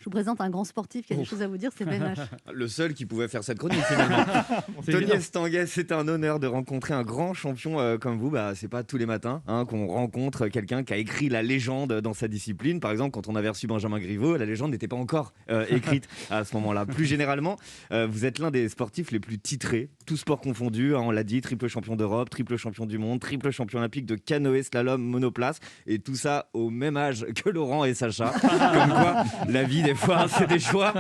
vous présente un grand sportif qui a des choses à vous dire, c'est Ben H. Le seul qui pouvait faire cette chronique finalement. Tony Estanguet, c'est un honneur de rencontrer un grand champion comme vous. C'est pas tous les matins qu'on rencontre quelqu'un qui a écrit la légende dans sa discipline. Par exemple, quand on avait reçu Benjamin Griveaux, la légende n'était pas encore écrite à ce moment-là. Plus généralement, vous êtes l'un des sportifs les plus titrés, tous sports confondus. On l'a dit, triple champion d'Europe, triple champion du monde, triple champion olympique de canoë, slalom, monoplace, et tout ça au même âge que Laurent et Sacha. Comme quoi, la vie des fois, c'est des choix.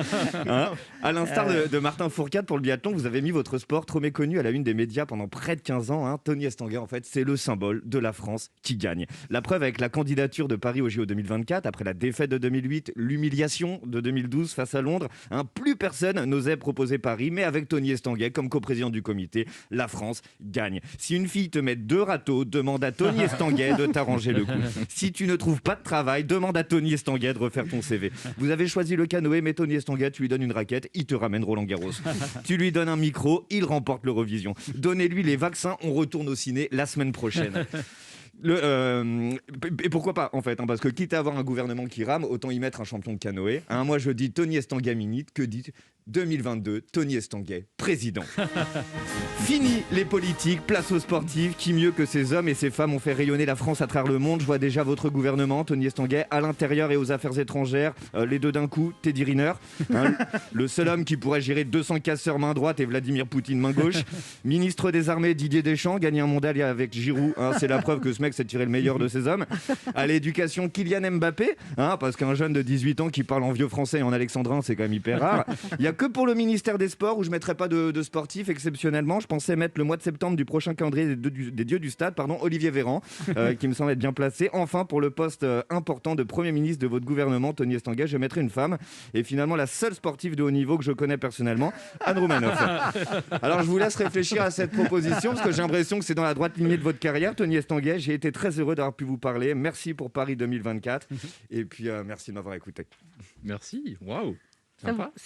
À l'instar de Martin Fourcade pour le biathlon, vous avez mis votre sport trop méconnu à la une des médias pendant près de 15 ans. Tony Estanguet, en fait, c'est le symbole de la France qui gagne. La preuve avec la candidature de Paris au JO 2024, après la défaite de 2008, l'humiliation de 2012 face à Londres. Plus personne n'osait proposer Paris, mais avec Tony Estanguet comme coprésident du comité, la France gagne. Si une fille te met 2 râteaux, demande à Tony Estanguet de t'arranger le coup. Si tu ne trouves pas de travail, demande à Tony Estanguet de refaire ton CV. Vous avez choisi le canoë, mais Tony Estanguet, tu lui donnes une raquette, il te ramène Roland-Garros. Tu lui donnes un micro, il remporte l'Eurovision. Donnez-lui les vaccins, on retourne au ciné la semaine prochaine. Et pourquoi pas en fait, parce que quitte à avoir un gouvernement qui rame, autant y mettre un champion de canoë. Moi je dis Tony Estanguet minute, que dit 2022, Tony Estanguet président. Fini les politiques, place aux sportifs. Qui mieux que ces hommes et ces femmes ont fait rayonner la France à travers le monde. Je vois déjà votre gouvernement, Tony Estanguet, à l'intérieur et aux affaires étrangères, les deux d'un coup, Teddy Riner, le seul homme qui pourrait gérer 200 casseurs main droite et Vladimir Poutine main gauche. Ministre des Armées, Didier Deschamps, gagner un mondial avec Giroud, c'est la preuve que ce mec s'est tiré le meilleur de ces hommes. À l'éducation, Kylian Mbappé, parce qu'un jeune de 18 ans qui parle en vieux français et en alexandrin, c'est quand même hyper rare. Il n'y a que pour le ministère des Sports où je ne mettrais pas de sportif exceptionnellement. Je pensais mettre le mois de septembre du prochain calendrier des dieux du stade, Olivier Véran, qui me semble être bien placé. Enfin, pour le poste important de Premier ministre de votre gouvernement, Tony Estanguet, je mettrai une femme. Et finalement, la seule sportive de haut niveau que je connais personnellement, Anne Roumanoff. Alors, je vous laisse réfléchir à cette proposition, parce que j'ai l'impression que c'est dans la droite lignée de votre carrière, Tony Estanguet. J'ai été très heureux d'avoir pu vous parler. Merci pour Paris 2024. Et puis, merci de m'avoir écouté. Merci. Waouh. Ça